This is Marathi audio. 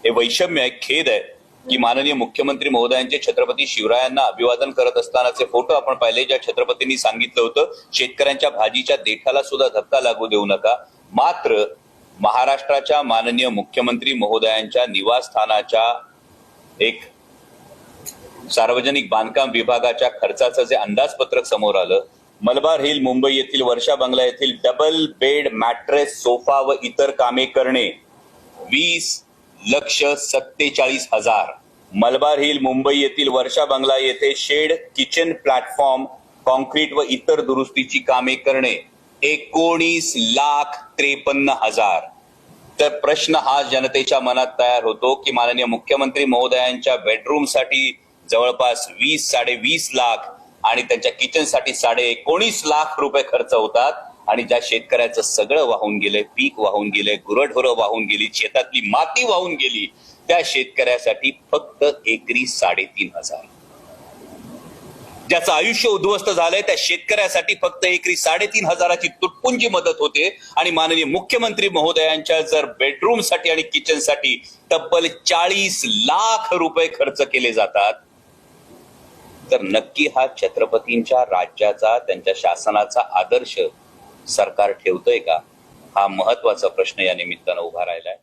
हे वैषम्य आहे, खेद आहे की माननीय मुख्यमंत्री महोदयांचे छत्रपती शिवरायांना अभिवादन करत असतानाचे फोटो आपण पाहिले, ज्या छत्रपतींनी सांगितलं होतं शेतकऱ्यांच्या भाजीच्या देठाला सुद्धा धक्का लागू देऊ नका. मात्र महाराष्ट्राच्या माननीय मुख्यमंत्री महोदयांच्या निवासस्थानाच्या एक सार्वजनिक बांधकाम विभागाच्या खर्चाचं जे अंदाजपत्रक समोर आलं, मलबार हिल मुंबई येथील वर्षा बंगला येथील डबल बेड मॅट्रेस सोफा व इतर कामे करणे 20,47,000. मलबार हिल मुंबई येथील वर्षा बंगला येथे शेड, किचन प्लॅटफॉर्म, कॉन्क्रीट व इतर दुरुस्तीची कामे करणे 19,53,000. तर प्रश्न हा जनतेच्या मनात तयार होतो की माननीय मुख्यमंत्री महोदयांच्या बेडरूमसाठी जवळपास 20-20.5 लाख आणि त्यांच्या किचनसाठी 19.5 लाख रुपये खर्च होतात, आणि ज्या शेतकऱ्याचं सगळं वाहून गेलंय, पीक वाहून गेलंय, गुरढोरं वाहून गेली, शेतातली माती वाहून गेली, त्या शेतकऱ्यासाठी फक्त एकरी 3,500. ज्याचं आयुष्य उद्ध्वस्त झालंय त्या शेतकऱ्यासाठी फक्त एकरी 3,500ची तुटपुंजी मदत होते, आणि माननीय मुख्यमंत्री महोदयांच्या जर बेडरूमसाठी आणि किचनसाठी तब्बल 40 लाख रुपये खर्च केले जातात, तर नक्की हा छत्रपतींच्या राज्याचा, त्यांच्या शासनाचा आदर्श सरकार ठेवतंय का? हा महत्वाचा प्रश्न या निमित्तानं उभा राहिलाय.